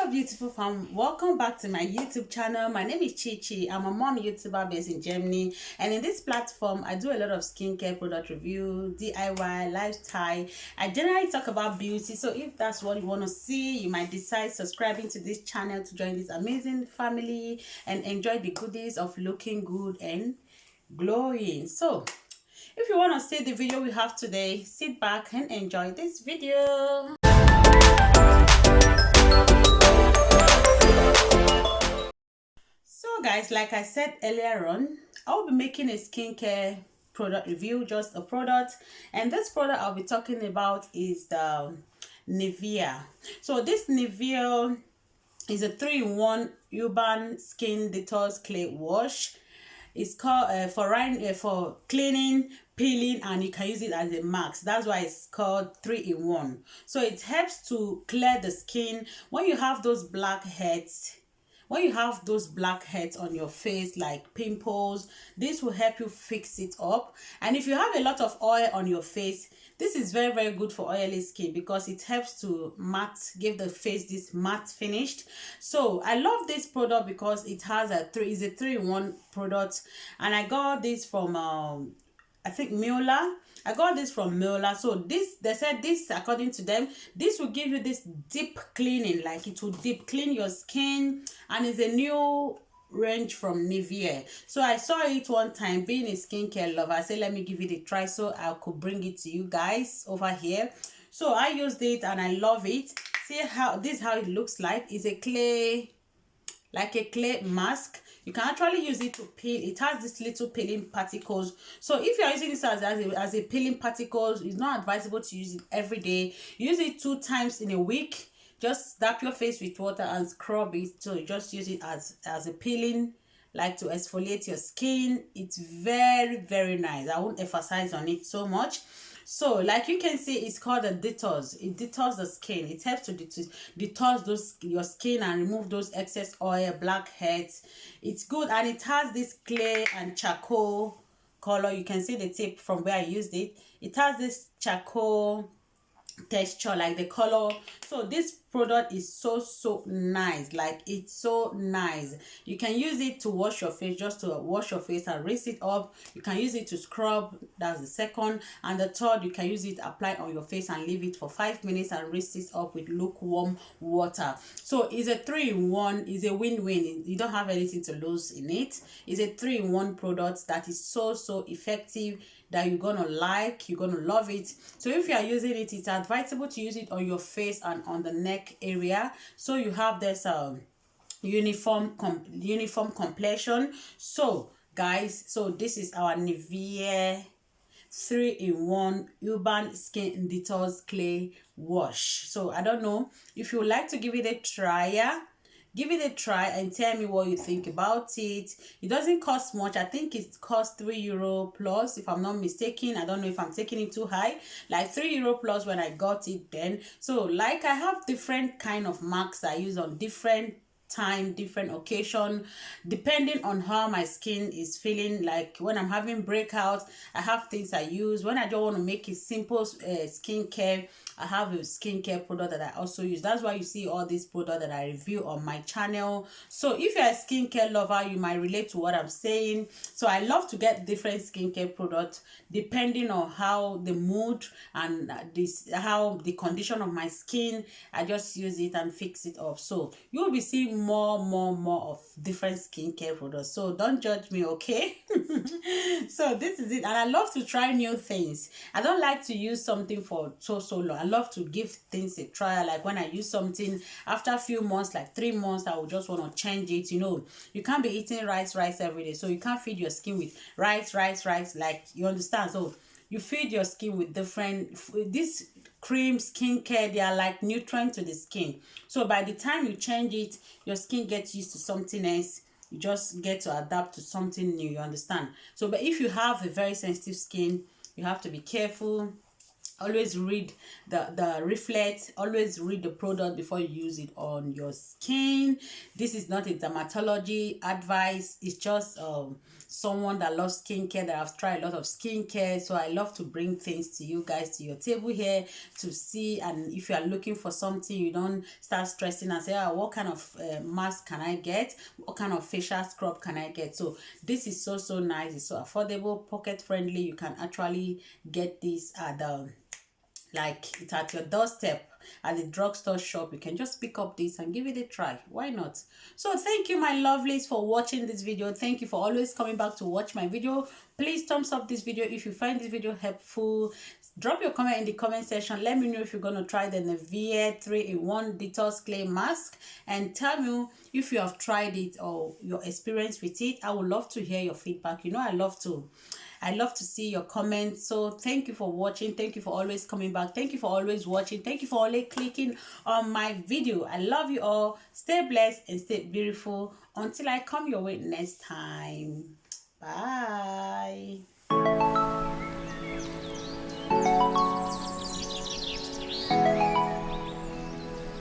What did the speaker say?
Hello beautiful fam, welcome back to my YouTube channel. My name is Chichi. I'm a mom YouTuber based in Germany, and in this platform I do a lot of skincare product review, DIY, lifestyle. I generally talk about beauty, so if that's what you want to see, you might decide subscribing to this channel to join this amazing family and enjoy the goodies of looking good and glowing. So if you want to see the video we have today, sit back and enjoy this video. So guys, like I said earlier on, I'll be making a skincare product review, just a product, and this product I'll be talking about is the Nivea. So this Nivea is a 3-in-1 urban skin detox clay wash. It's called for cleaning, peeling, and you can use it as a mask. That's why it's called 3-in-1. So it helps to clear the skin when you have those blackheads. When you have those blackheads on your face, like pimples, this will help you fix it up. And if you have a lot of oil on your face, this is very good for oily skin because it helps to matte, give the face this matte finished. So I love this product because it has a 3-in-1 product, and I got this from I think Mueller. I got this from Mueller. So this, they said this, according to them, this will give you this deep cleaning, like it will deep clean your skin, and it's a new range from Nivea. So I saw it one time, being a skincare lover, I said let me give it a try so I could bring it to you guys over here. So I used it and I love it. See how this, how it looks like. It's a clay, like a clay mask. You can actually use it to peel. It has this little peeling particles. So if you're using this as a peeling particles, it's not advisable to use it every day. Use it 2 times in a week. Just dab your face with water and scrub it. So you just use it as a peeling, like to exfoliate your skin. It's very nice. I won't emphasize on it so much. So like you can see, it's called a detox. It detox the skin. It helps to detox your skin and remove those excess oil, blackheads. It's good, and it has this clay and charcoal color. You can see the tip from where I used it. It has this charcoal texture, like the color. So this product is so nice. Like, it's so nice. You can use it to wash your face, just to wash your face and rinse it up. You can use it to scrub. That's the second. And the third, you can use it, apply on your face and leave it for 5 minutes and rinse it up with lukewarm water. So it's a 3-in-1. It's a win-win. You don't have anything to lose in it. It's a 3-in-1 product that is so effective, that you're gonna like, you're gonna love it. So if you are using it, it's advisable to use it on your face and on the neck area, so you have this uniform complexion. So guys, so this is our Nivea 3-in-1 urban skin detox clay wash. So I don't know if you would like to give it a try. Give it a try and tell me what you think about it. It doesn't cost much. I think it costs €3 plus, if I'm not mistaken. I don't know if I'm taking it too high. Like €3 plus when I got it then. So like, I have different kind of masks I use on different time, different occasion, depending on how my skin is feeling. Like when I'm having breakouts, I have things I use. When I don't want to make it simple skincare, I have a skincare product that I also use. That's why you see all these products that I review on my channel. So if you're a skincare lover, you might relate to what I'm saying. So I love to get different skincare products depending on how the mood and how the condition of my skin. I just use it and fix it up. So you'll be seeing more of different skincare products. So don't judge me, okay? So this is it, and I love to try new things. I don't like to use something for so long. I love to give things a try. Like when I use something, after a few months, like 3 months, I will just want to change it. You know, you can't be eating rice every day, so you can't feed your skin with rice, like, you understand? So you feed your skin with different, this cream skincare, they are like nutrient to the skin. So by the time you change it, your skin gets used to something else. You just get to adapt to something new, you understand? So but if you have a very sensitive skin, you have to be careful. Always read the leaflet, always read the product before you use it on your skin. This is not a dermatology advice, it's just someone that loves skincare, that have tried a lot of skincare. So I love to bring things to you guys, to your table here, to see. And if you are looking for something, you don't start stressing and say, oh, what kind of mask can I get, what kind of facial scrub can I get? So this is so nice, it's so affordable, pocket friendly. You can actually get this at the, like, it's at your doorstep at the drugstore shop. You can just pick up this and give it a try. Why not? So thank you, my lovelies, for watching this video. Thank you for always coming back to watch my video. Please thumbs up this video if you find this video helpful. Drop your comment in the comment section. Let me know if you're going to try the Nivea 3-in-1 detox clay mask, and tell me if you have tried it or your experience with it. I would love to hear your feedback. You know, I love to see your comments. So thank you for watching. Thank you for always coming back. Thank you for always watching. Thank you for always clicking on my video. I love you all. Stay blessed and stay beautiful until I come your way next time. Bye.